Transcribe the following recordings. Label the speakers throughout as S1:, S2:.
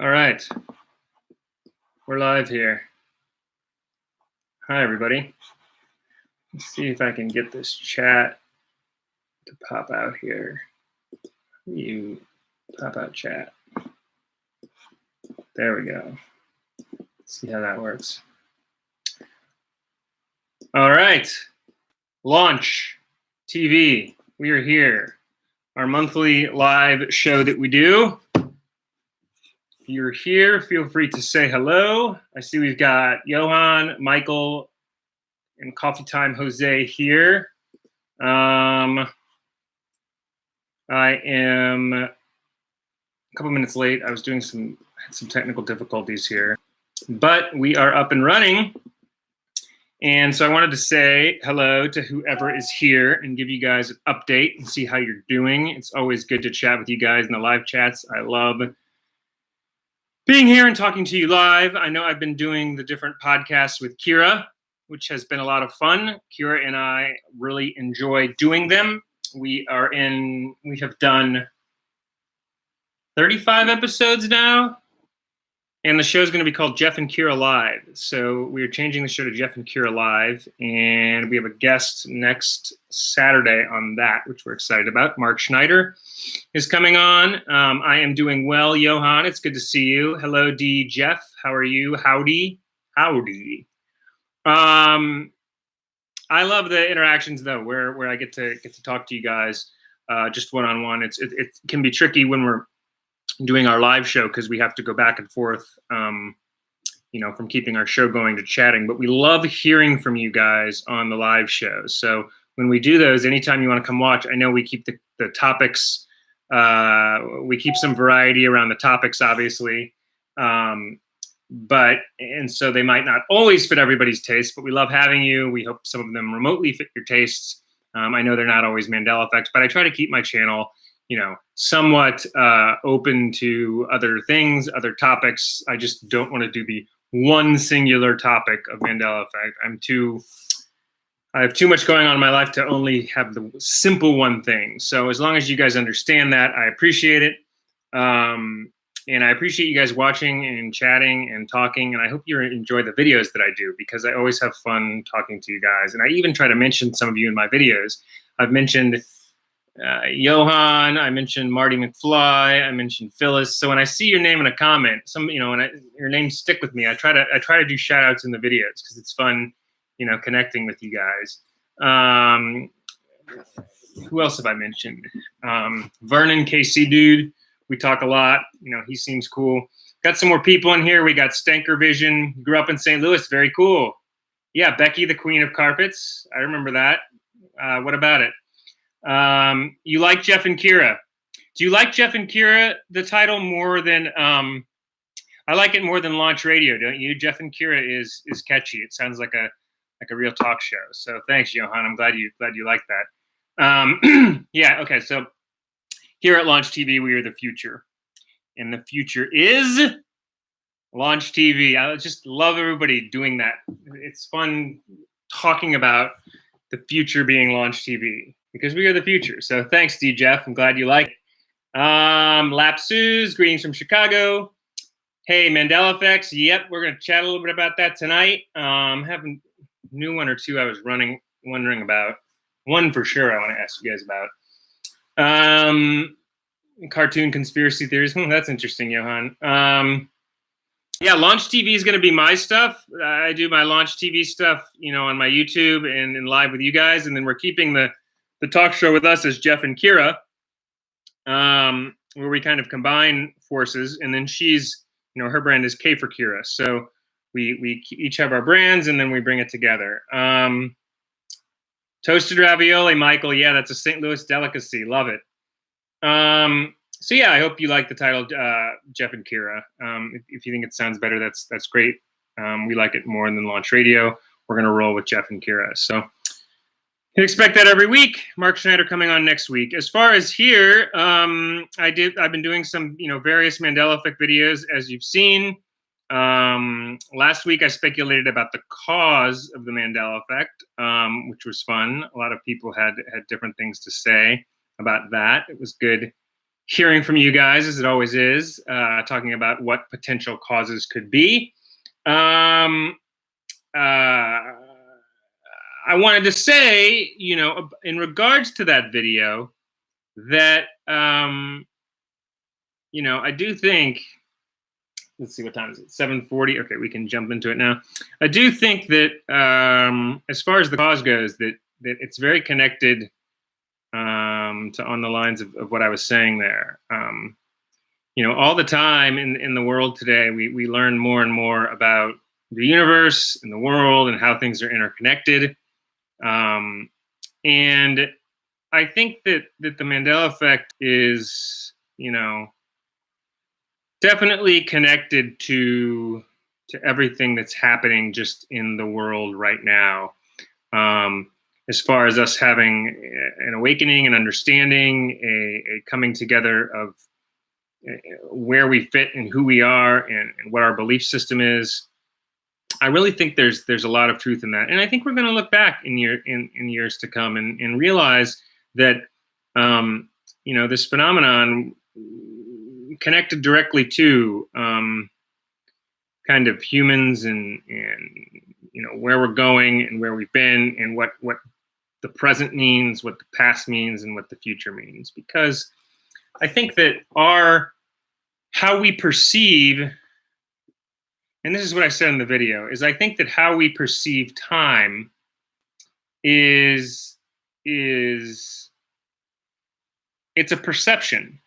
S1: All right, we're live here. Hi, everybody. Let's see if I can get this chat to pop out here. You pop out chat. There we go. Let's see how that works. All right, Launch TV. We are here. Our monthly live show that we do. If you're here, feel free to say hello. I see we've got Johan, Michael, and Coffee Time Jose here. I am a couple minutes late. I was doing some technical difficulties here, but we are up and running. And so I wanted to say hello to whoever is here and give you guys an update and see how you're doing. It's always good to chat with you guys in the live chats. I love being here and talking to you live. I know I've been doing the different podcasts with Kira, which has been a lot of fun. Kira and I really enjoy doing them. We have done 35 episodes now, and the show is going to be called Jeff and Kira Live. So we're changing the show to Jeff and Kira Live, and we have a guest next Saturday on that, which we're excited about. Mark Schneider is coming on. I am doing well, Johan. It's good to see you. Hello, D. Jeff. How are you? Howdy. Howdy. I love the interactions though, where I get to talk to you guys just one-on-one. It can be tricky when we're doing our live show because we have to go back and forth, from keeping our show going to chatting. But we love hearing from you guys on the live show. So when we do those, anytime you want to come watch, I know we keep the topics. We keep some variety around the topics, obviously. And so they might not always fit everybody's taste, but we love having you. We hope some of them remotely fit your tastes. I know they're not always Mandela Effects, but I try to keep my channel, somewhat open to other things, other topics. I just don't want to do the one singular topic of Mandela Effect. I have too much going on in my life to only have the simple one thing. So as long as you guys understand that, I appreciate it. And I appreciate you guys watching and chatting and talking. And I hope you enjoy the videos that I do because I always have fun talking to you guys. And I even try to mention some of you in my videos. I've mentioned Johan, I mentioned Marty McFly, I mentioned Phyllis. So when I see your name in a comment, your names stick with me. I try to do shout outs in the videos because it's fun, connecting with you guys. Who else have I mentioned? Vernon KC dude. We talk a lot. He seems cool. Got some more people in here. We got Stanker Vision. Grew up in St. Louis. Very cool. Yeah, Becky, the Queen of Carpets. I remember that. What about it? You like Jeff and Kira. Do you like Jeff and Kira, the title, more than I like it more than Launch Radio, don't you? Jeff and Kira is catchy. It sounds like a real talk show. So thanks, Johan. I'm glad you like that. Yeah, okay, so here at Launch TV, we are the future. And the future is Launch TV. I just love everybody doing that. It's fun talking about the future being Launch TV because we are the future. So thanks, D. Jeff. I'm glad you like it. Lapsus, greetings from Chicago. Hey, Mandela Effects. Yep, we're going to chat a little bit about that tonight. Having a new one or two I was wondering about. One for sure I want to ask you guys about. Cartoon conspiracy theories. That's interesting, Johan. Yeah, Launch TV is going to be my stuff. I do my Launch TV stuff, on my YouTube and live with you guys. And then we're keeping the talk show with us as Jeff and Kira, where we kind of combine forces. And then she's, her brand is K for Kira. So we each have our brands and then we bring it together. Toasted ravioli, Michael. Yeah, that's a St. Louis delicacy. Love it. So yeah, I hope you like the title, Jeff and Kira. If you think it sounds better, that's great. We like it more than Launch Radio. We're gonna roll with Jeff and Kira. So you can expect that every week. Mark Schneider coming on next week. As far as here, I've been doing some various Mandela Effect videos, as you've seen. Last week I speculated about the cause of the Mandela Effect, which was fun. A lot of people had different things to say about that. It was good hearing from you guys, as it always is, talking about what potential causes could be. I wanted to say, in regards to that video, that, I do think, let's see, what time is it? 7:40. Okay, we can jump into it now. I do think that, as far as the cause goes, that it's very connected to on the lines of what I was saying there. All the time in the world today, we learn more and more about the universe and the world and how things are interconnected. And I think that the Mandela effect is, definitely connected to everything that's happening just in the world right now. As far as us having an awakening, an understanding, a coming together of where we fit and who we are and what our belief system is. I really think there's a lot of truth in that. And I think we're going to look back in years to come and realize that, this phenomenon connected directly to kind of humans and where we're going and where we've been and what the present means, what the past means, and what the future means. Because I think that how we perceive, and this is what I said in the video, is I think that how we perceive time is it's a perception.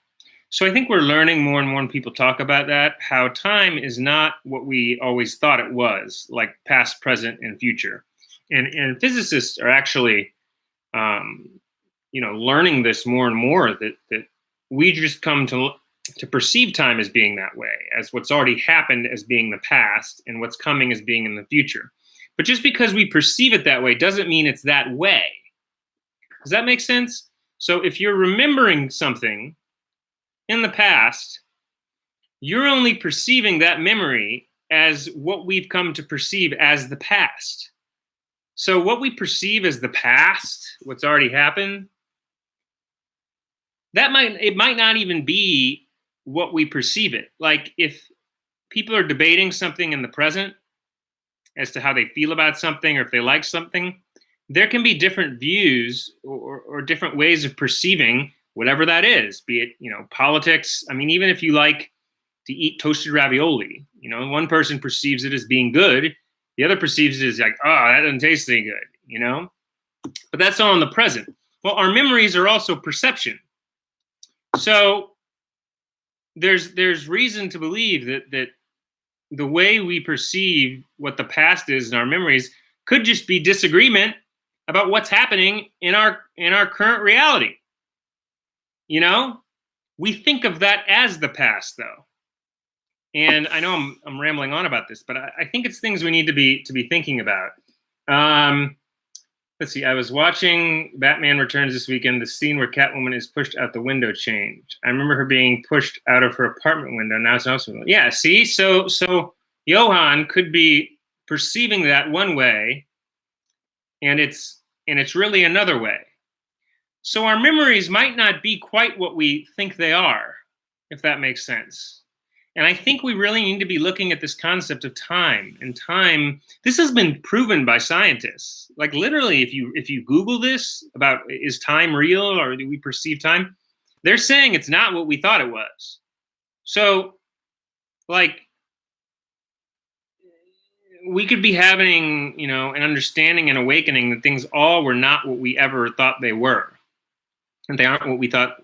S1: So I think we're learning more and more people talk about that, how time is not what we always thought it was, like past, present, and future. And physicists are actually, learning this more and more, that we just come to perceive time as being that way, as what's already happened as being the past and what's coming as being in the future. But just because we perceive it that way doesn't mean it's that way. Does that make sense? So if you're remembering something in the past, you're only perceiving that memory as what we've come to perceive as the past. So what we perceive as the past, what's already happened, it might not even be what we perceive it. Like if people are debating something in the present as to how they feel about something or if they like something, there can be different views or different ways of perceiving whatever that is, be it, politics. I mean, even if you like to eat toasted ravioli, one person perceives it as being good. The other perceives it as like, oh, that doesn't taste any good, But that's all in the present. Well, our memories are also perception. So there's reason to believe that the way we perceive what the past is in our memories could just be disagreement about what's happening in our current reality. We think of that as the past, though. And I know I'm rambling on about this, but I think it's things we need to be thinking about. Let's see. I was watching Batman Returns this weekend. The scene where Catwoman is pushed out the window changed. I remember her being pushed out of her apartment window. Now it's also yeah. See, so Johan could be perceiving that one way, and it's really another way. So our memories might not be quite what we think they are, if that makes sense. And I think we really need to be looking at this concept of time. And time, this has been proven by scientists. Like literally, if you Google this about is time real or do we perceive time, they're saying it's not what we thought it was. So, like, we could be having, an understanding and awakening that things all were not what we ever thought they were. And they aren't what we thought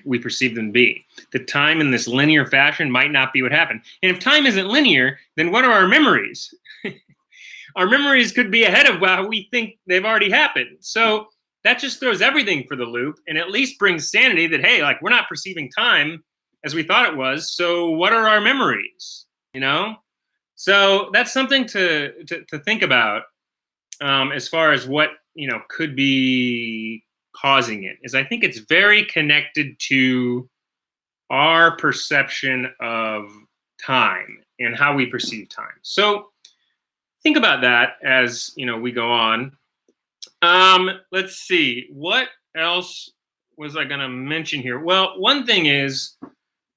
S1: we perceived them to be. The time in this linear fashion might not be what happened. And if time isn't linear, then what are our memories? Our memories could be ahead of how we think they've already happened. So that just throws everything for the loop and at least brings sanity that, hey, like we're not perceiving time as we thought it was. So what are our memories? So that's something to think about as far as what, could be causing it, is I think it's very connected to our perception of time and how we perceive time. So think about that as we go on. Let's see what else was I going to mention here? Well, one thing is,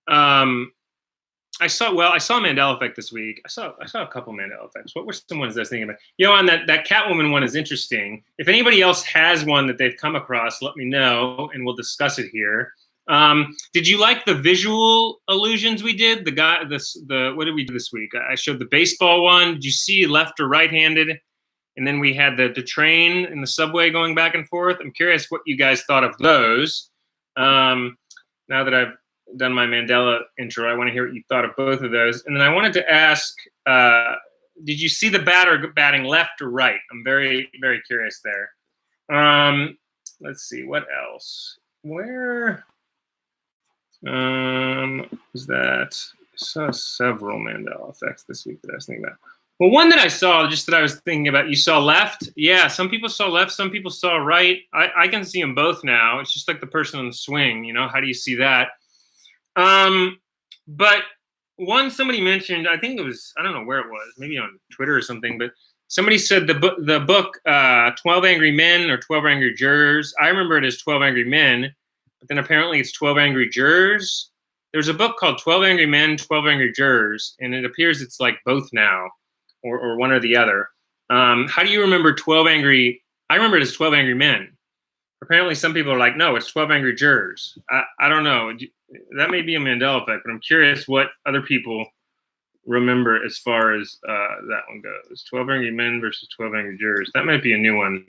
S1: I saw Mandela Effect this week. I saw a couple Mandela Effects. What were some ones I was thinking about? On that Catwoman one is interesting. If anybody else has one that they've come across, let me know and we'll discuss it here. Did you like the visual illusions we did? What did we do this week? I showed the baseball one. Did you see left or right-handed? And then we had the train and the subway going back and forth. I'm curious what you guys thought of those. Now that I've done my Mandela intro, I want to hear what you thought of both of those. And then I wanted to ask, did you see the batter batting left or right? I'm very, very curious there. Let's see, what else? Where was that? I saw several Mandela Effects this week that I was thinking about. Well, one that I saw, just that I was thinking about, you saw left? Yeah, some people saw left, some people saw right. I can see them both now. It's just like the person on the swing, how do you see that? But somebody mentioned, I think it was, I don't know where it was, maybe on Twitter or something, but somebody said the book 12 Angry Men or 12 Angry Jurors. I remember it as 12 Angry Men, but then apparently it's 12 Angry Jurors. There's a book called 12 Angry Men, 12 Angry Jurors, and it appears it's like both now, or one or the other. How do you remember 12 Angry? I remember it as 12 Angry Men. Apparently some people are like, no, it's 12 Angry Jurors. I don't know. That may be a Mandela Effect, but I'm curious what other people remember as far as that one goes. 12 Angry Men versus 12 Angry Jurors. That might be a new one.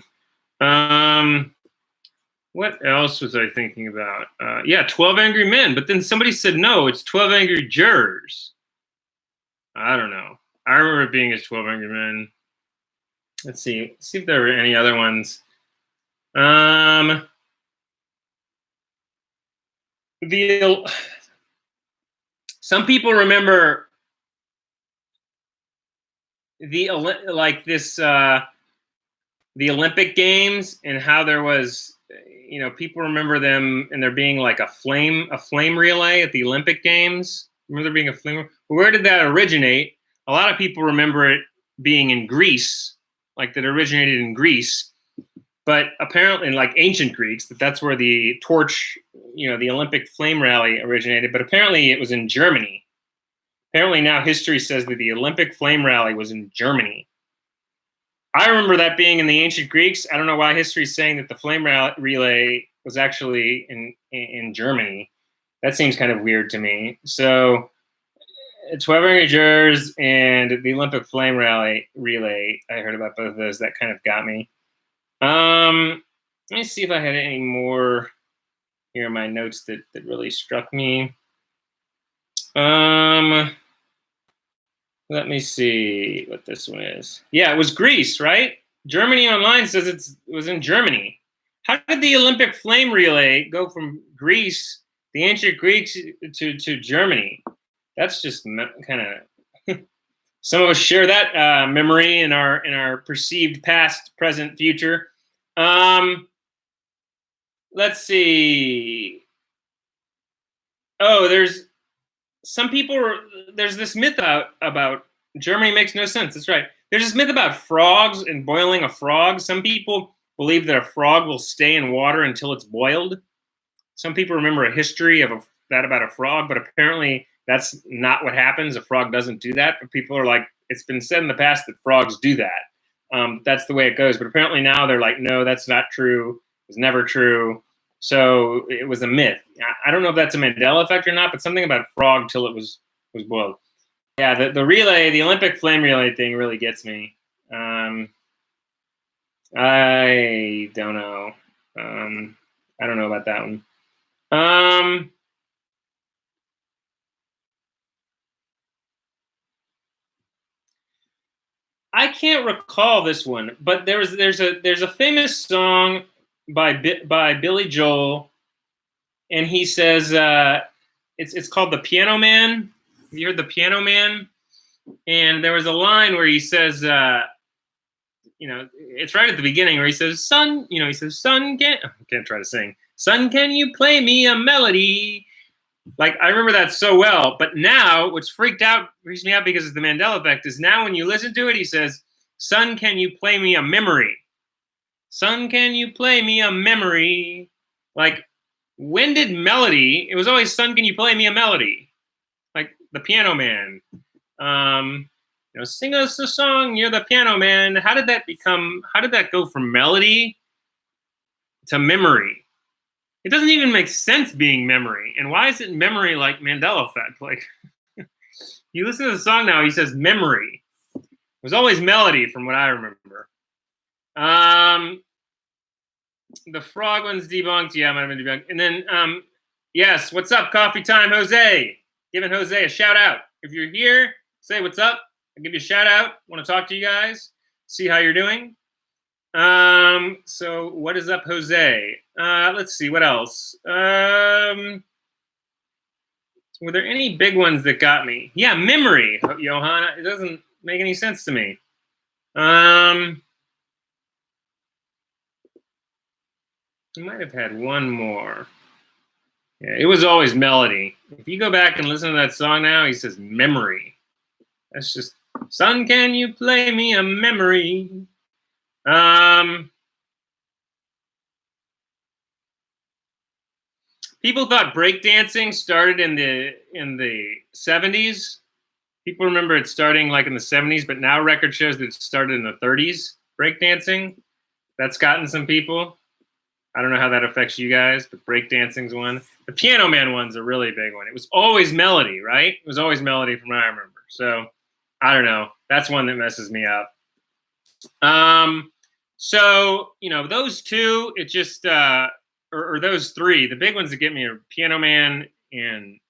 S1: What else was I thinking about? Yeah, 12 Angry Men. But then somebody said, no, it's 12 Angry Jurors. I don't know. I remember it being as 12 Angry Men. Let's see if there were any other ones. Some people remember the Olympic Games and how there was, people remember them and there being like a flame relay at the Olympic Games. Remember there being a flame? Where did that originate? A lot of people remember it being in Greece, like that originated in Greece. But apparently, in like ancient Greeks, that's where the torch, the Olympic flame rally originated. But apparently it was in Germany. Apparently now history says that the Olympic flame rally was in Germany. I remember that being in the ancient Greeks. I don't know why history is saying that the flame relay was actually in Germany. That seems kind of weird to me. So 12 Angry Jurors and the Olympic flame relay, I heard about both of those. That kind of got me. Let me see if I had any more here in my notes that really struck me. Let me see what this one is. Yeah, it was Greece, right? Germany Online says it was in Germany. How did the Olympic flame relay go from Greece, the ancient Greeks, to Germany? That's just kind of... Some of us share that memory in our perceived past, present, future. Let's see. Oh, there's this myth about Germany makes no sense. That's right. There's this myth about frogs and boiling a frog. Some people believe that a frog will stay in water until it's boiled. Some people remember a history of that about a frog, but apparently that's not what happens. A frog doesn't do that. But people are like, it's been said in the past that frogs do that. That's the way it goes. But apparently now they're like, no, that's not true. It was never true. So it was a myth. I don't know if that's a Mandela effect or not, but something about frog till it was boiled. Yeah, the relay, the Olympic flame relay thing really gets me. I don't know. I don't know about that one. I can't recall this one, but there's a famous song by Billy Joel, and he says it's called "The Piano Man." Have you heard "The Piano Man"? And there was a line where he says, it's right at the beginning where he says, "Son," he says, "Son, I can't try to sing. Son, can you play me a melody?" Like, I remember that so well, but now what's freaks me out because of the Mandela effect is now when you listen to it, he says, "Son, can you play me a memory? Son, can you play me a memory?" Like, when did melody? It was always, son, can you play me a melody? Like the Piano Man. Sing us a song, you're the Piano Man. How did that go from melody to memory? It doesn't even make sense being memory. And why is it memory like Mandela Effect? Like, you listen to the song now, he says memory. It was always melody from what I remember. The frog one's debunked. Yeah, might have been debunked. And then, yes, what's up, Coffee Time, Jose? Giving Jose a shout out. If you're here, say what's up. I'll give you a shout out. Want to talk to you guys, see how you're doing. So what is up, Jose? Let's see, what else? Were there any big ones that got me? Yeah, memory, Johanna. It doesn't make any sense to me. We might have had one more. Yeah, it was always melody. If you go back and listen to that song now, he says memory. That's just, son, can you play me a memory? People thought breakdancing started in the 70s. People remember it starting like in the 70s, but now record shows that it started in the 30s, breakdancing. That's gotten some people. I don't know how that affects you guys, but breakdancing's one. The Piano Man one's a really big one. It was always melody, right? It was always melody from what I remember. So I don't know. That's one that messes me up. So, those two, it just, or those three, the big ones that get me are Piano Man and,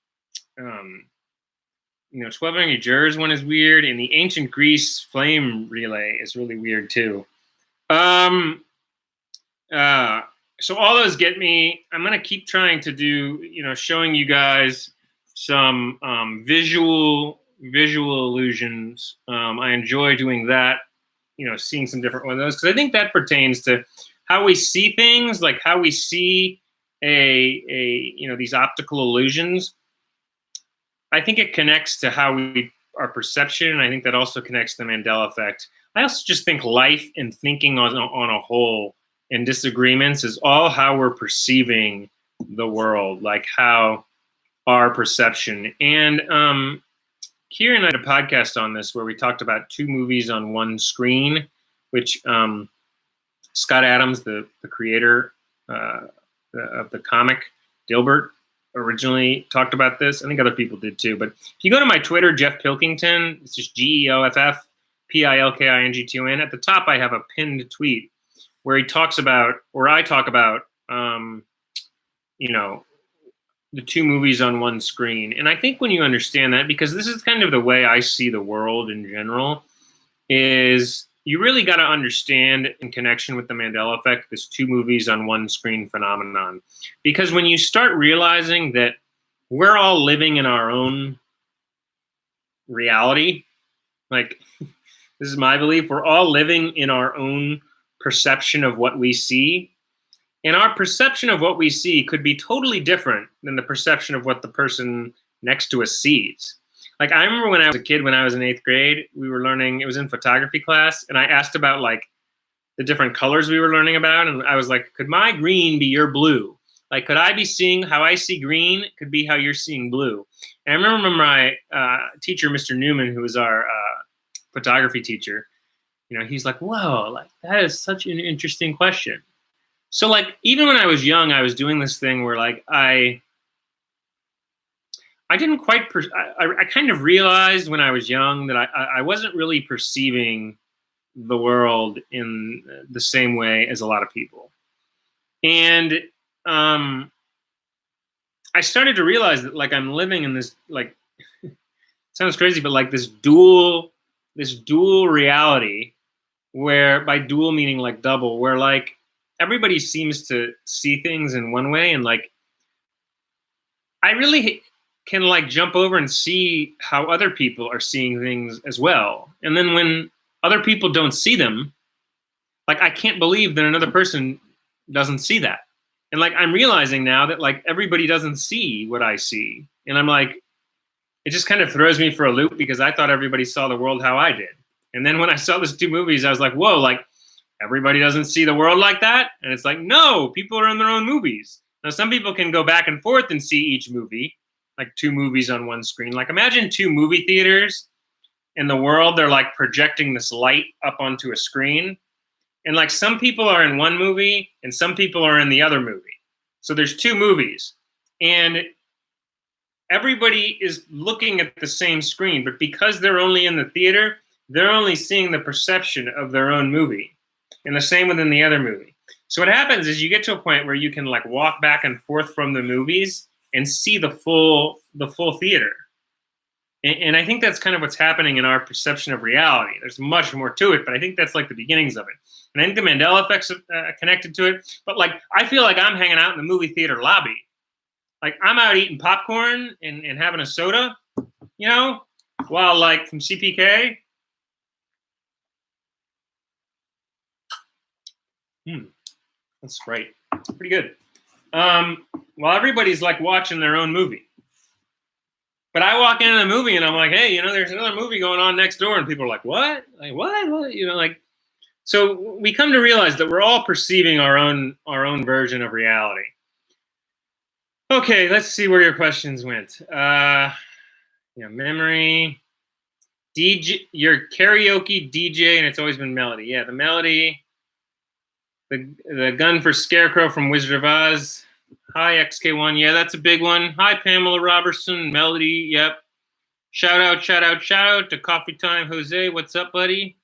S1: 12 Angry Jurors one is weird. And the Ancient Greece Flame Relay is really weird too. So all those get me. I'm going to keep trying to do, showing you guys some visual illusions. I enjoy doing that, seeing some different ones of those, because I think that pertains to how we see things, like how we see these optical illusions. I think it connects to our perception, and I think that also connects to the Mandela effect. I also just think life and thinking on a whole and disagreements is all how we're perceiving the world, like how our perception. And Kieran and I had a podcast on this where we talked about two movies on one screen, which Scott Adams, the creator of the comic Dilbert, originally talked about this. I think other people did too. But if you go to my Twitter, Jeff Pilkington, it's just GEOFFPILKING2N. At the top, I have a pinned tweet where I talk about, the two movies on one screen. And I think when you understand that, because this is kind of the way I see the world in general, is you really got to understand in connection with the Mandela effect, this two movies on one screen phenomenon. Because when you start realizing that we're all living in our own reality, like this is my belief, we're all living in our own perception of what we see. And our perception of what we see could be totally different than the perception of what the person next to us sees. Like I remember when I was a kid, when I was in 8th grade, we were learning, it was in photography class, and I asked about like the different colors we were learning about. And I was like, could my green be your blue? Like, could I be seeing how I see green could be how you're seeing blue? And I remember my teacher, Mr. Newman, who was our photography teacher, he's like, whoa, like that is such an interesting question. So like, even when I was young, I was doing this thing where like, I didn't quite, I kind of realized when I was young that I wasn't really perceiving the world in the same way as a lot of people. And I started to realize that like, I'm living in this, like, sounds crazy, but like this dual reality, where by dual meaning like double, where like, everybody seems to see things in one way, and like I really can like jump over and see how other people are seeing things as well. And then when other people don't see them, like I can't believe that another person doesn't see that. And like I'm realizing now that like everybody doesn't see what I see. And I'm like, it just kind of throws me for a loop, because I thought everybody saw the world how I did. And then when I saw those two movies, I was like, whoa, like everybody doesn't see the world like that? And it's like, no, people are in their own movies. Now, some people can go back and forth and see each movie, like 2 movies on one screen. Like imagine 2 movie theaters in the world. They're like projecting this light up onto a screen. And like some people are in one movie and some people are in the other movie. So there's 2 movies. And everybody is looking at the same screen, but because they're only in the theater, they're only seeing the perception of their own movie. And the same within the other movie. So what happens is you get to a point where you can like walk back and forth from the movies and see the full theater. And I think that's kind of what's happening in our perception of reality. There's much more to it, but I think that's like the beginnings of it. And I think the Mandela Effects connected to it. But like, I feel like I'm hanging out in the movie theater lobby. Like I'm out eating popcorn and having a soda, you know, while like from CPK. That's right. Pretty good. While everybody's like watching their own movie. But I walk into the movie and I'm like, hey, you know, there's another movie going on next door. And people are like, what? Like, what? You know, like, so we come to realize that we're all perceiving our own version of reality. Okay, let's see where your questions went. Memory. DJ, your karaoke DJ, and it's always been melody. Yeah, the melody. The gun for Scarecrow from Wizard of Oz. Hi, XK1. Yeah, that's a big one. Hi, Pamela Robertson. Melody. Yep. Shout out to Coffee Time Jose. What's up, buddy?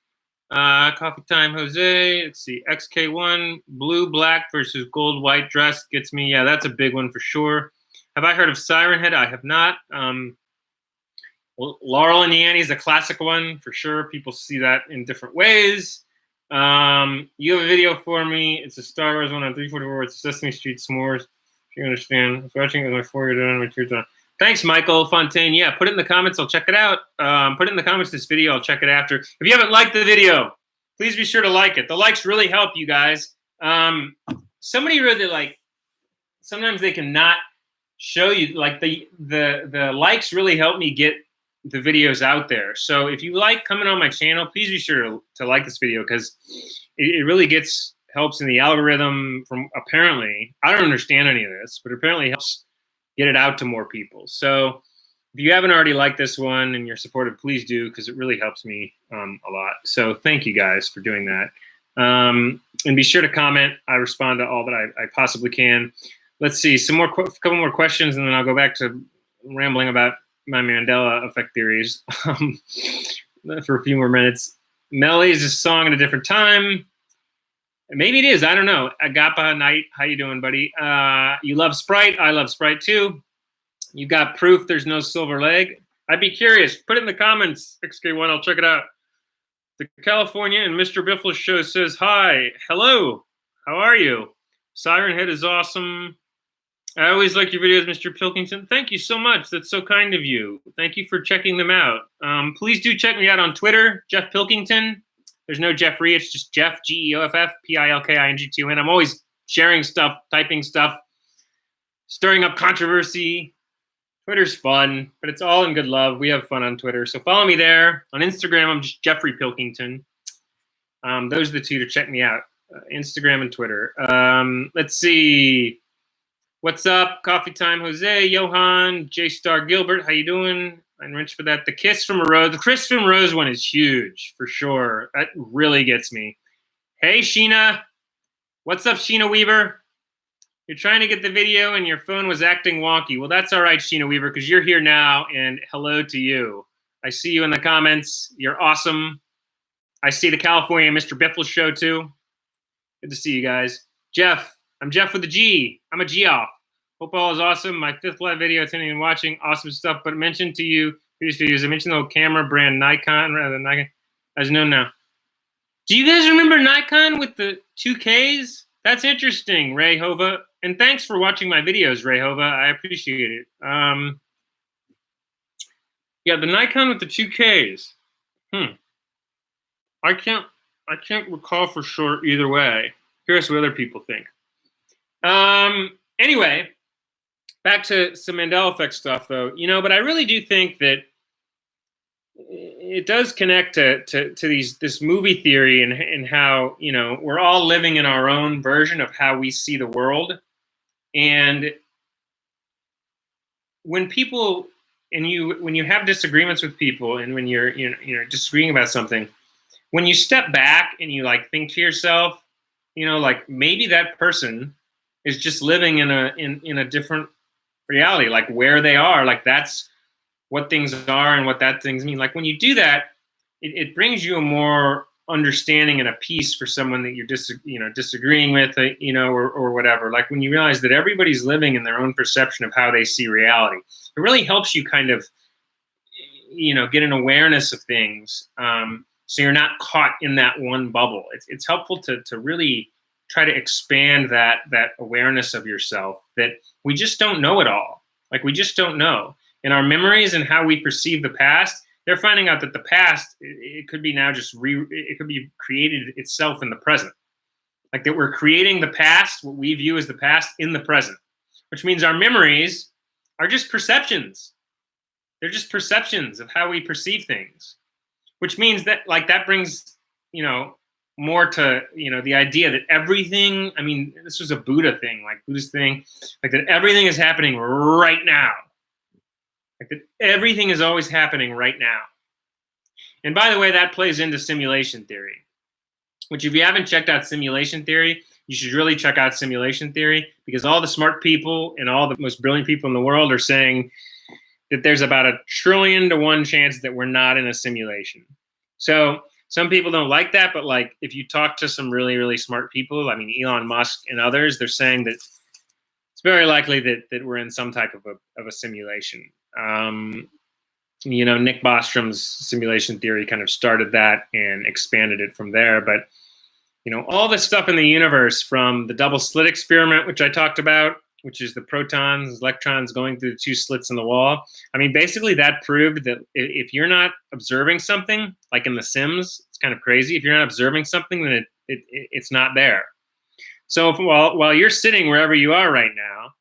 S1: Coffee Time Jose. Let's see. XK1. Blue, black versus gold, white dress gets me. Yeah, that's a big one for sure. Have I heard of Siren Head? I have not. Laurel and the Annie is a classic one for sure. People see that in different ways. You have a video for me. It's a Star Wars one on 344. It's Sesame Street S'mores. If you understand. I was watching it with my 4-year-old on my 2-year-old. Thanks, Michael Fontaine. Yeah, put it in the comments. I'll check it out. Put it in the comments this video. I'll check it after. If you haven't liked the video, please be sure to like it. The likes really help you guys. Somebody really like. Sometimes they cannot show you like the likes really help me get the videos out there. So if you like coming on my channel, please be sure to like this video because it really helps in the algorithm from apparently, I don't understand any of this, but apparently helps get it out to more people. So if you haven't already liked this one and you're supportive, please do because it really helps me a lot. So thank you guys for doing that. And be sure to comment. I respond to all that I possibly can. Let's see, couple more questions and then I'll go back to rambling about my Mandela Effect theories for a few more minutes. Melody is a song at a different time. Maybe it is. I don't know. Agapa Night. How you doing, buddy? You love Sprite. I love Sprite too. You got proof there's no silver leg. I'd be curious. Put it in the comments, XK1. I'll check it out. The California and Mr. Biffle show says hi. Hello. How are you? Siren Head is awesome. I always like your videos, Mr. Pilkington. Thank you so much. That's so kind of you. Thank you for checking them out. Please do check me out on Twitter, Jeff Pilkington. There's no Jeffrey. It's just Jeff, Geoff, Pilking2N. I'm always sharing stuff, typing stuff, stirring up controversy. Twitter's fun, but it's all in good love. We have fun on Twitter. So follow me there. On Instagram, I'm just Jeffrey Pilkington. Those are the 2 to check me out, Instagram and Twitter. Let's see. What's up? Coffee Time Jose, Johan, J Star Gilbert. How you doing? I'm rich for that. The Kiss from a Rose. The Kiss from Rose one is huge for sure. That really gets me. Hey, Sheena. What's up, Sheena Weaver? You're trying to get the video and your phone was acting wonky. Well, that's all right, Sheena Weaver, because you're here now, and hello to you. I see you in the comments. You're awesome. I see the California Mr. Biffle show, too. Good to see you guys. Jeff. I'm Jeff with a G. I'm a Geoff. Hope all is awesome. My 5th live video attending and watching. Awesome stuff. But mentioned to you, previous videos, I mentioned the old camera brand Nikon rather than Nikon. As known now. Do you guys remember Nikon with the 2Ks? That's interesting, Ray Hova. And thanks for watching my videos, Ray Hova. I appreciate it. Yeah, the Nikon with the 2Ks. I can't recall for sure either way. Curious what other people think. Anyway, back to some Mandela Effect stuff, though. But I really do think that it does connect to this movie theory and how we're all living in our own version of how we see the world. And when people and when you have disagreements with people, and when you're disagreeing about something, when you step back and you like think to yourself, like maybe that person is just living in a different reality, like where they are, like that's what things are and what that things mean. Like when you do that, it brings you a more understanding and a peace for someone that you're disagreeing with, or whatever. Like when you realize that everybody's living in their own perception of how they see reality, it really helps you kind of, get an awareness of things. So you're not caught in that one bubble. It's helpful to really try to expand that awareness of yourself, that we just don't know it all. Like we just don't know. In our memories and how we perceive the past, they're finding out that the past, it could be now just it could be created itself in the present. Like that we're creating the past, what we view as the past, in the present, which means our memories are just perceptions. They're just perceptions of how we perceive things, which means that like that brings, more to, the idea that everything, I mean, this was a Buddhist thing, like that everything is happening right now. Like that everything is always happening right now. And by the way, that plays into simulation theory, which if you haven't checked out simulation theory, you should really check out simulation theory, because all the smart people and all the most brilliant people in the world are saying that there's about 1 trillion to 1 chance that we're not in a simulation. So some people don't like that, but like if you talk to some really, really smart people, I mean, Elon Musk and others, they're saying that it's very likely that we're in some type of a simulation. Nick Bostrom's simulation theory kind of started that and expanded it from there. But, all this stuff in the universe, from the double slit experiment, which I talked about, which is the protons, electrons going through the 2 slits in the wall. I mean, basically that proved that if you're not observing something, like in The Sims, it's kind of crazy. If you're not observing something, then it's not there. So while you're sitting wherever you are right now,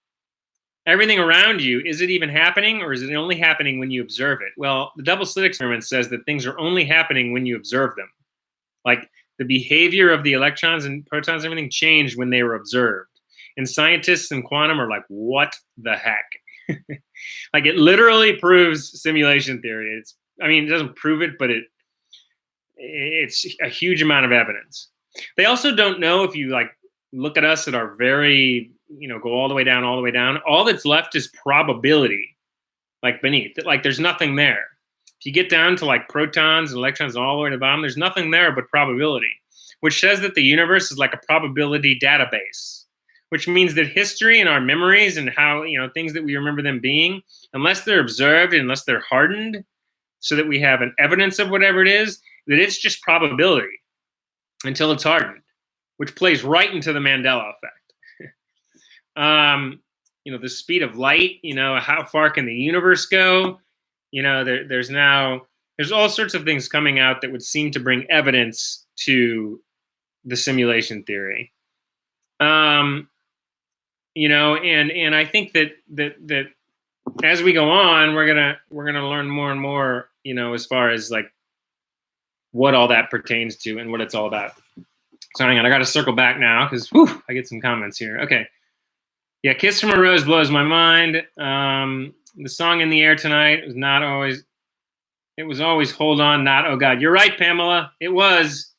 S1: everything around you, is it even happening, or is it only happening when you observe it? Well, the double slit experiment says that things are only happening when you observe them. Like the behavior of the electrons and protons, everything changed when they were observed. And scientists and quantum are like, what the heck? Like it literally proves simulation theory. It doesn't prove it, but it's a huge amount of evidence. They also don't know, if you like look at us at our very, go all the way down, all that's left is probability, like beneath it. Like there's nothing there. If you get down to like protons and electrons all the way to the bottom, there's nothing there but probability, which says that the universe is like a probability database, which means that history and our memories and how, things that we remember them being, unless they're observed, unless they're hardened so that we have an evidence of whatever it is, that it's just probability until it's hardened, which plays right into the Mandela effect. The speed of light, how far can the universe go? There's all sorts of things coming out that would seem to bring evidence to the simulation theory. And I think that as we go on, we're gonna learn more and more, as far as like what all that pertains to and what it's all about. So hang on, I got to circle back now because I get some comments here. Okay, yeah, "Kiss from a Rose" blows my mind. The song "In the Air Tonight" was not always. It was always "Hold On," not "Oh God." You're right, Pamela. It was.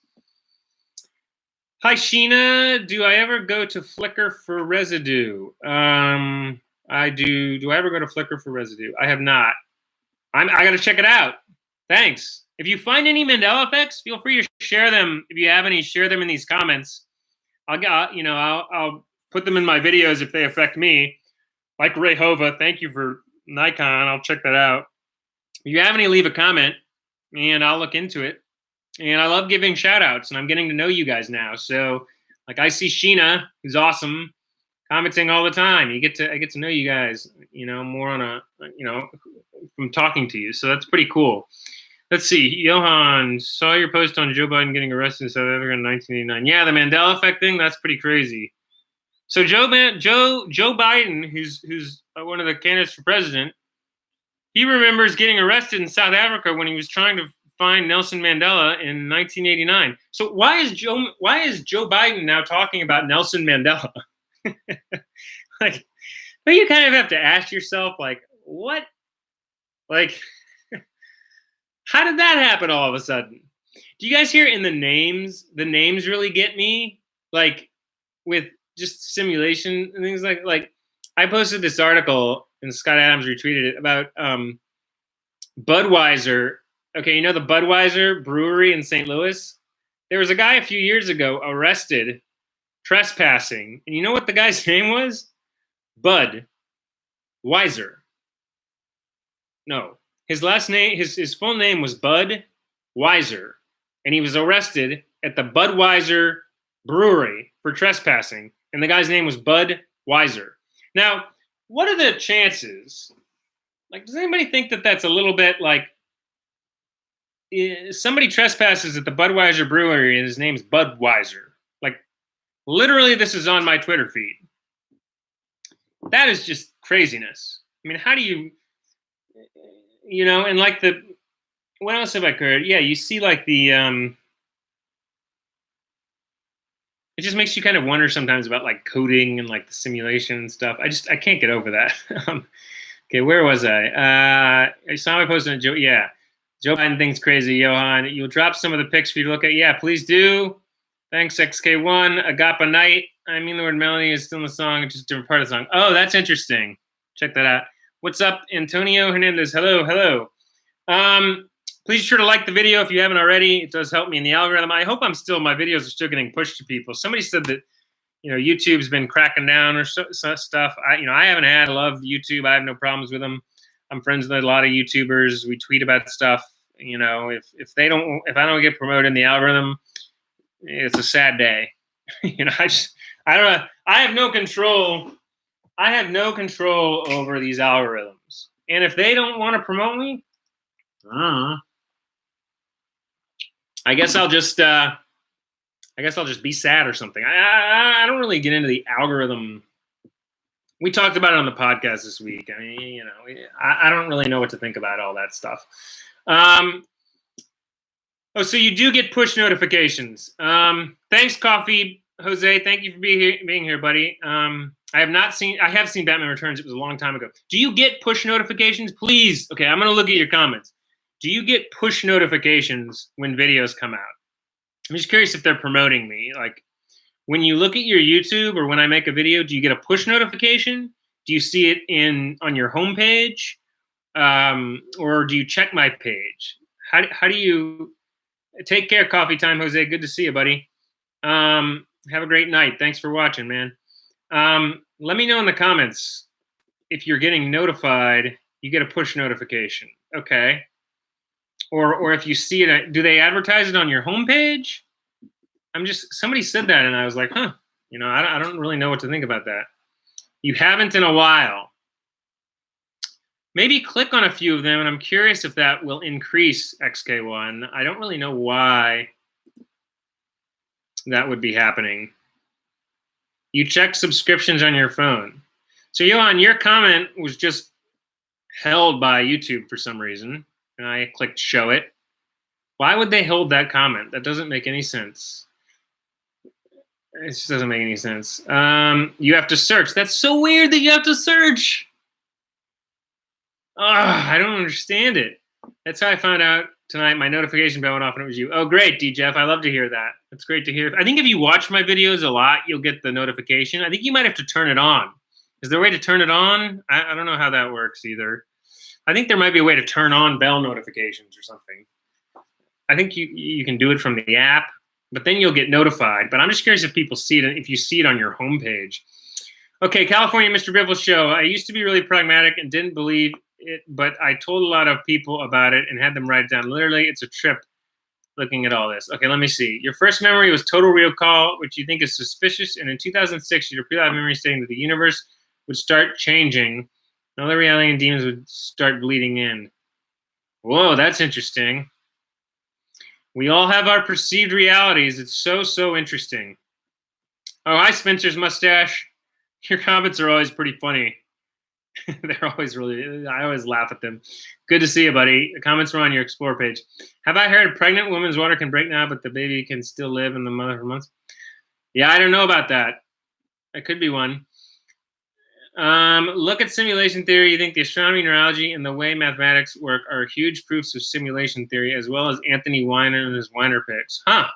S1: Hi, Sheena. Do I ever go to Flickr for residue? I do. Do I ever go to Flickr for residue? I have not. I got to check it out. Thanks. If you find any Mandela effects, feel free to share them. If you have any, share them in these comments. I'll put them in my videos if they affect me. Like Ray Hova, thank you for Nikon. I'll check that out. If you have any, leave a comment, and I'll look into it. And I love giving shout outs, and I'm getting to know you guys now. So like I see Sheena, who's awesome, commenting all the time. I get to know you guys, more on from talking to you. So that's pretty cool. Let's see. Johan, saw your post on Joe Biden getting arrested in South Africa in 1989. Yeah, the Mandela effect thing, that's pretty crazy. So Joe Biden, who's one of the candidates for president, he remembers getting arrested in South Africa when he was trying to find Nelson Mandela in 1989. So why is Joe Biden now talking about Nelson Mandela? Like, but you kind of have to ask yourself, like, what? Like, how did that happen all of a sudden? Do you guys hear in the names? The names really get me. Like, with just simulation and things like I posted this article and Scott Adams retweeted it about Budweiser. Okay, you know the Budweiser brewery in St. Louis? There was a guy a few years ago arrested trespassing. And you know what the guy's name was? Bud Weiser. No. His last name, his full name was Bud Weiser. And he was arrested at the Budweiser brewery for trespassing. And the guy's name was Bud Weiser. Now, what are the chances? Like, does anybody think that that's a little bit like somebody trespasses at the Budweiser brewery and his name's Budweiser? Like, literally, this is on my Twitter feed. That is just craziness. I mean, how do you, and like what else have I heard? Yeah, you see like the, it just makes you kind of wonder sometimes about like coding and like the simulation and stuff. I can't get over that. Okay, where was I? I saw my post on Joe. Yeah, Joe Biden thinks crazy, Johan. You'll drop some of the pics for you to look at. Yeah, please do. Thanks, XK1. Agapa Night. I mean, the word melody is still in the song. It's just a different part of the song. Oh, that's interesting. Check that out. What's up, Antonio Hernandez? Hello, hello. Please be sure to like the video if you haven't already. It does help me in the algorithm. I hope my videos are still getting pushed to people. Somebody said that, YouTube's been cracking down or stuff. I haven't had. I love YouTube. I have no problems with them. I'm friends with a lot of YouTubers. We tweet about stuff. If I don't get promoted in the algorithm, it's a sad day. I don't know. I have no control. I have no control over these algorithms. And if they don't want to promote me, I guess I'll just be sad or something. I don't really get into the algorithm. We talked about it on the podcast this week. I mean, I don't really know what to think about all that stuff. So you do get push notifications. Thanks, Coffee Jose. Thank you for being here, buddy. I have seen Batman Returns. It was a long time ago. Do you get push notifications? Please. Okay, I'm going to look at your comments. Do you get push notifications when videos come out? I'm just curious if they're promoting me. Like, when you look at your YouTube or when I make a video, do you get a push notification? Do you see it on your homepage? Or do you check my page? How do you take care? Coffee time, Jose. Good to see you, buddy. Have a great night. Thanks for watching, man. Let me know in the comments if you're getting notified. You get a push notification. Okay. Or if you see it, do they advertise it on your homepage? Somebody said that and I was like, huh, I don't really know what to think about that. You haven't in a while. Maybe click on a few of them, and I'm curious if that will increase XK1. I don't really know why that would be happening. You check subscriptions on your phone. So, Johan, your comment was just held by YouTube for some reason, and I clicked show it. Why would they hold that comment? That doesn't make any sense. It just doesn't make any sense. You have to search. That's so weird that you have to search. I don't understand it. That's how I found out tonight. My notification bell went off and it was you. Oh, great, D. Jeff. I love to hear that. That's great to hear. I think if you watch my videos a lot, you'll get the notification. I think you might have to turn it on. Is there a way to turn it on? I don't know how that works either. I think there might be a way to turn on bell notifications or something. I think you can do it from the app, but then you'll get notified. But I'm just curious if people see it, if you see it on your homepage. Okay, California Mr. Biffle Show. I used to be really pragmatic and didn't believe it, but I told a lot of people about it and had them write it down. Literally, it's a trip looking at all this. Okay, let me see. Your first memory was total recall, which you think is suspicious. And in 2006, your pre-life memory stating that the universe would start changing. And all the reality and demons would start bleeding in. Whoa, that's interesting. We all have our perceived realities. It's so interesting. Oh, hi, Spencer's mustache. Your comments are always pretty funny. They're always I always laugh at them. Good to see you, buddy. The comments were on your Explore page. Have I heard a pregnant woman's water can break now, but the baby can still live in the mother for months? Yeah, I don't know about that. That could be one. Look at simulation theory. You think the astronomy, neurology, and the way mathematics work are huge proofs of simulation theory, as well as Anthony Weiner and his Weiner picks. Huh.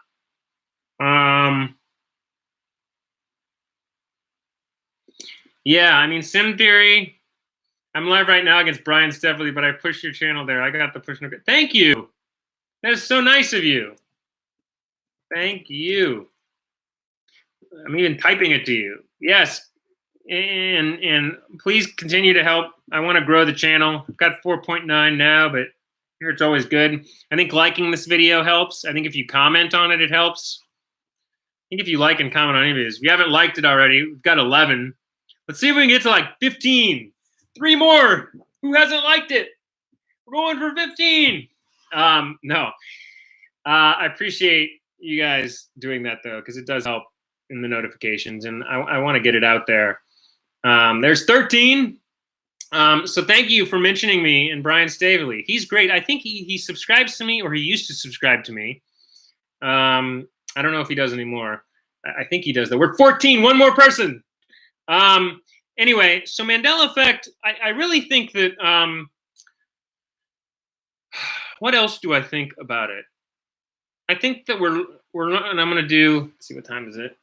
S1: Yeah, I mean, sim theory. I'm live right now against Brian Steffley, but I pushed your channel there. I got the push. Thank you. That is so nice of you. Thank you. I'm even typing it to you. Yes. And please continue to help. I want to grow the channel. I've got 4.9 now, but here it's always good. I think liking this video helps. I think if you comment on it, it helps. I think if you like and comment on any videos. If you haven't liked it already, we've got 11. Let's see if we can get to like 15. 3 more. Who hasn't liked it? We're going for 15. No. I appreciate you guys doing that, though, because it does help in the notifications, and I want to get it out there. There's 13. So thank you for mentioning me and Brian Stavely. He's great. I think he subscribes to me, or he used to subscribe to me. I don't know if he does anymore. I think he does, though. We're 14. One more person. Anyway, so Mandela Effect, I really think that, what else do I think about it? I think that we're and I'm going to do, let's see, what time is it?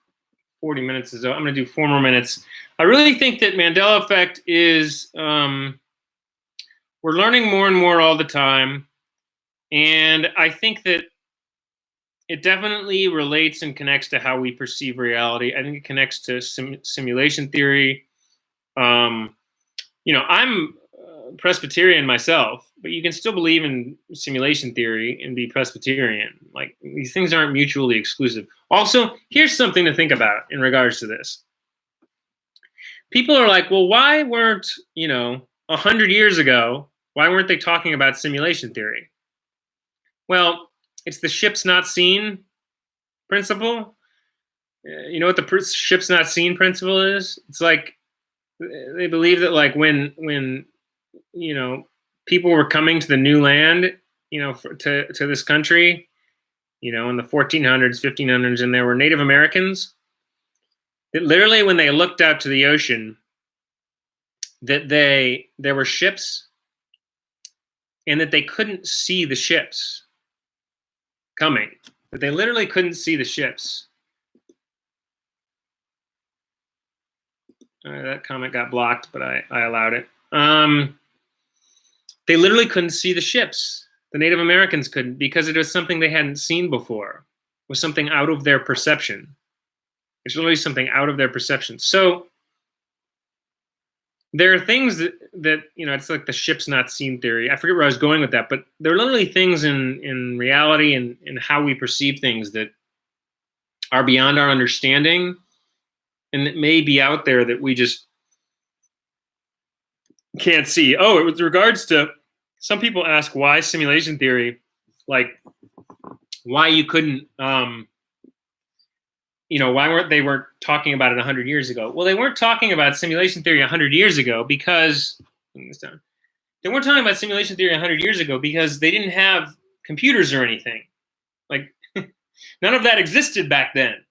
S1: 40 minutes is up. I'm going to do 4 more minutes. I really think that Mandela Effect is, we're learning more and more all the time. And I think that it definitely relates and connects to how we perceive reality. I think it connects to simulation theory. You know, I'm Presbyterian myself, but you can still believe in simulation theory and be Presbyterian. Like, these things aren't mutually exclusive. Also, here's something to think about in regards to this. People are like, well, why weren't, 100 years ago, why weren't they talking about simulation theory? Well, it's the ship's not seen principle. You know what the ship's not seen principle is? It's like, they believe that, like, when people were coming to the new land, to this country, in the 1400s, 1500s, and there were Native Americans, that literally when they looked out to the ocean, that there were ships, and that they couldn't see the ships coming. That they literally couldn't see the ships. That comment got blocked, but I allowed it. They literally couldn't see the ships. The Native Americans couldn't, because it was something they hadn't seen before. It was something out of their perception. It's literally something out of their perception. So there are things that it's like the ship's not seen theory. I forget where I was going with that, but there are literally things in reality and in how we perceive things that are beyond our understanding, and that may be out there that we just can't see. Oh, with regards to, some people ask why simulation theory, like why you couldn't, why weren't they talking about it 100 years ago? Well, they weren't talking about simulation theory 100 years ago because, they weren't talking about simulation theory 100 years ago because they didn't have computers or anything. Like, none of that existed back then.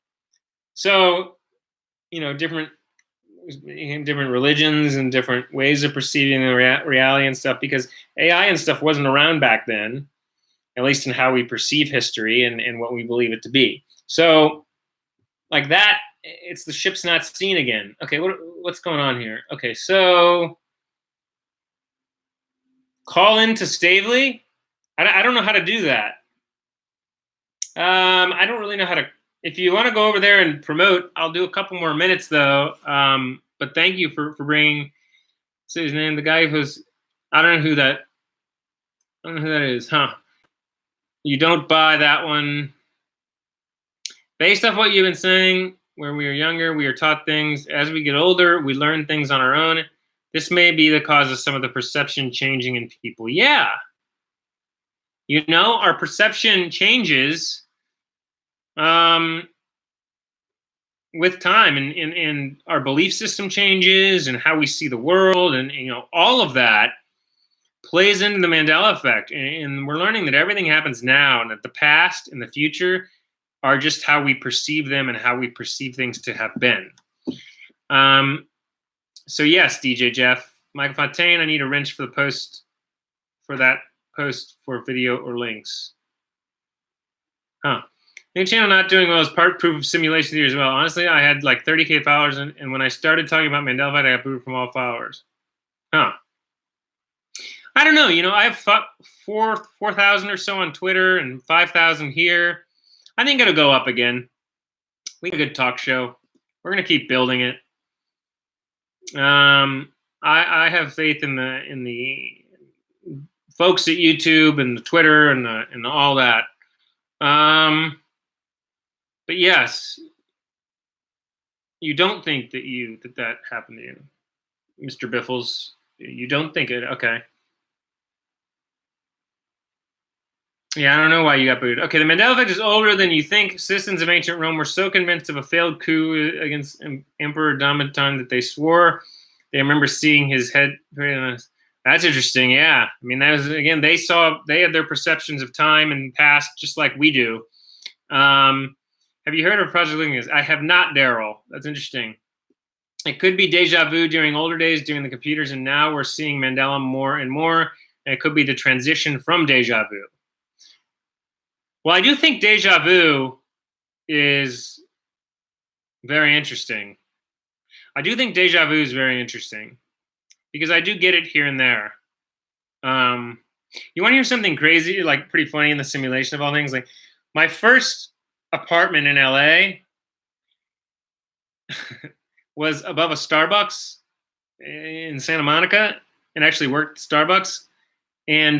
S1: So, different religions and different ways of perceiving the reality and stuff, because AI and stuff wasn't around back then, at least in how we perceive history and what we believe it to be. So, like that, it's the ship's not seen again. Okay, what's going on here? Okay, so call in to Stavely. I don't know how to do that. I don't really know how to. If you want to go over there and promote, I'll do a couple more minutes, though. But thank you for bringing, say his name, the guy who's, I don't know who that is, huh? You don't buy that one. Based off what you've been saying, when we are younger, we are taught things. As we get older, we learn things on our own. This may be the cause of some of the perception changing in people. Yeah. Our perception changes with time, and our belief system changes, and how we see the world, and all of that plays into the Mandela effect. And we're learning that everything happens now, and that the past and the future are just how we perceive them and how we perceive things to have been. So yes, DJ Jeff, Michael Fontaine, I need a wrench for the post, for that post for video or links. Huh. New channel not doing well is part proof of simulation theory as well. Honestly, I had like 30K followers, and when I started talking about Mandela Effect, I got booed from all followers. Huh. I don't know. You know, I have 4,000 or so on Twitter and 5,000 here. I think it'll go up again. We have a good talk show. We're gonna keep building it. I have faith in the folks at YouTube and the Twitter and all that. But yes, you don't think that happened to you, Mr. Biffles? You don't think it? Okay. Yeah, I don't know why you got booed. Okay, the Mandela Effect is older than you think. Citizens of ancient Rome were so convinced of a failed coup against Emperor Domitian that they swore they remember seeing his head. That's interesting. Yeah, I mean, that was, again, they had their perceptions of time and past just like we do. Have you heard of Project Lincoln? I have not, Daryl. That's interesting. It could be deja vu during older days, during the computers, and now we're seeing Mandela more and more. And it could be the transition from deja vu. Well, I do think deja vu is very interesting. I do think deja vu is very interesting because I do get it here and there. You want to hear something crazy, like pretty funny in the simulation of all things? Like my first apartment in LA was above a Starbucks in Santa Monica, and actually worked at Starbucks. And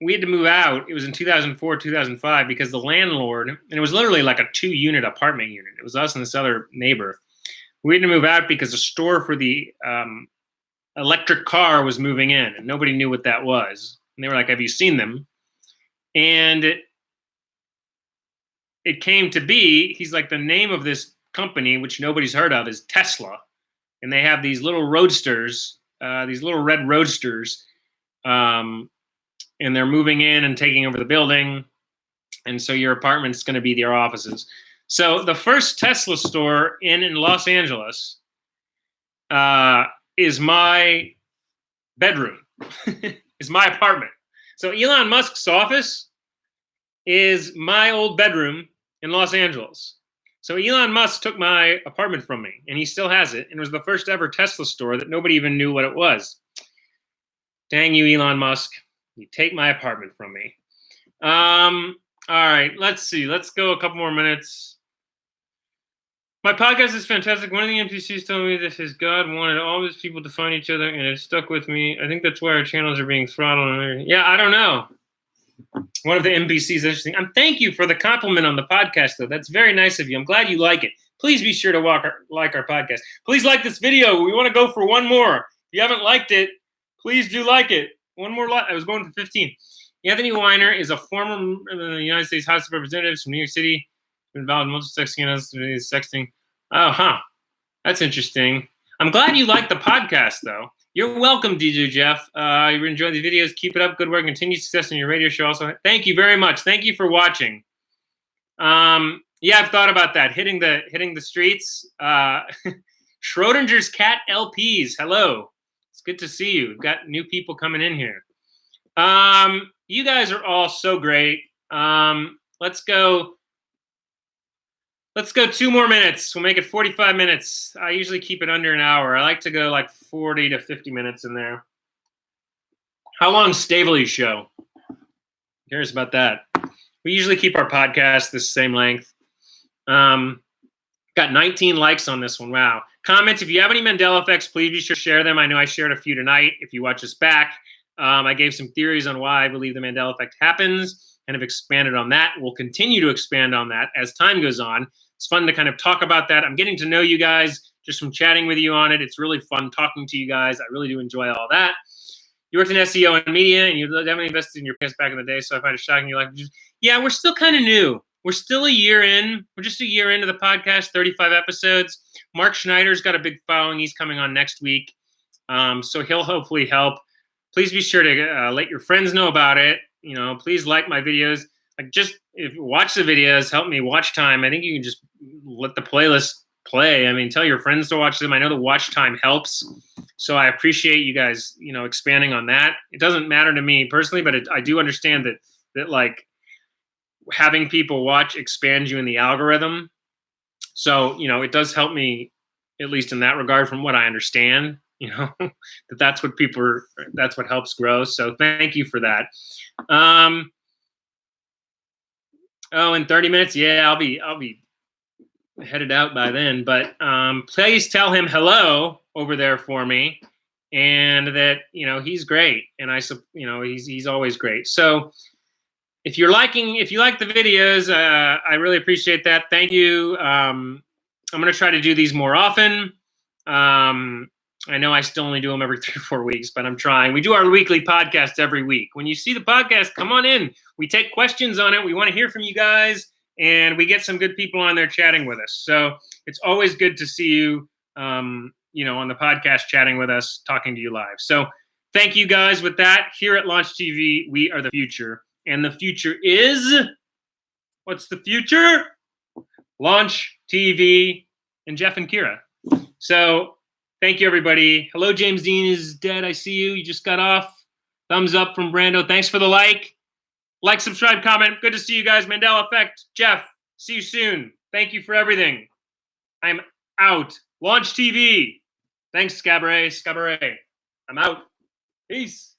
S1: we had to move out. It was in 2004, 2005, because the landlord, and it was literally like a 2-unit apartment unit. It was us and this other neighbor. We had to move out because the store for the electric car was moving in, and nobody knew what that was. And they were like, "Have you seen them?" And it came to be, he's like, the name of this company, which nobody's heard of, is Tesla. And they have these little roadsters, these little red roadsters, and they're moving in and taking over the building. And so your apartment's going to be their offices. So the first Tesla store in Los Angeles is my bedroom, is my apartment. So Elon Musk's office is my old bedroom in Los Angeles. So Elon Musk took my apartment from me, and he still has it. And it was the first ever Tesla store that nobody even knew what it was. Dang you, Elon Musk. You take my apartment from me. All right, let's see. Let's go a couple more minutes. My podcast is fantastic. One of the NPCs told me that his God wanted all his people to find each other, and it stuck with me. I think that's why our channels are being throttled. Yeah, I don't know. One of the NPCs is interesting. Thank you for the compliment on the podcast, though. That's very nice of you. I'm glad you like it. Please be sure to like our podcast. Please like this video. We want to go for one more. If you haven't liked it, please do like it. One more like. I was going for 15. Anthony Weiner is a former United States House of Representatives from New York City. Involved in multiple sexting. Oh, huh. That's interesting. I'm glad you liked the podcast, though. You're welcome, DJ Jeff. You enjoyed the videos. Keep it up. Good work. Continued success in your radio show. Also, thank you very much. Thank you for watching. Yeah, I've thought about that. Hitting the streets. Schrodinger's cat LPs. Hello. It's good to see you. We've got new people coming in here. You guys are all so great. Let's go 2 more minutes. We'll make it 45 minutes. I usually keep it under an hour. I like to go like 40 to 50 minutes in there. How long's Staveley's show? Curious about that. We usually keep our podcast the same length. Got 19 likes on this one. Wow. Comments. If you have any Mandela effects, please be sure to share them. I know I shared a few tonight. If you watch us back, I gave some theories on why I believe the Mandela effect happens and have expanded on that. We'll continue to expand on that as time goes on. It's fun to kind of talk about that. I'm getting to know you guys just from chatting with you on it. It's really fun talking to you guys. I really do enjoy all that. You worked in SEO and media, and you definitely invested in your past back in the day, so I find it shocking you like, yeah, we're still kind of new. We're still a year in. We're just a year into the podcast, 35 episodes. Mark Schneider's got a big following. He's coming on next week, so he'll hopefully help. Please be sure to let your friends know about it. You know, please like my videos. Like, just if you watch the videos, help me watch time. I think you can just let the playlist play. I mean, tell your friends to watch them. I know the watch time helps. So I appreciate you guys, expanding on that. It doesn't matter to me personally, but I do understand that like having people watch expands you in the algorithm. So, it does help me, at least in that regard, from what I understand, that's what helps grow. So thank you for that. In 30 minutes. Yeah, I'll be headed out by then, but please tell him hello over there for me, and that he's great, and he's always great. So if you like the videos, I really appreciate that. Thank you. I'm gonna try to do these more often. I know I still only do them every 3 or 4 weeks, but I'm trying. We do our weekly podcast every week. When you see the podcast, come on in. We take questions on it. We want to hear from you guys, and we get some good people on there chatting with us. So it's always good to see you, on the podcast chatting with us, talking to you live. So thank you guys. With that, here at Launch TV, we are the future. And the future is, what's the future? Launch TV and Jeff and Kira. So thank you, everybody. Hello, James Dean is dead. I see you. You just got off. Thumbs up from Brando. Thanks for the like. Like, subscribe, comment. Good to see you guys. Mandela Effect. Jeff, see you soon. Thank you for everything. I'm out. Launch TV. Thanks, Scabaret. I'm out. Peace.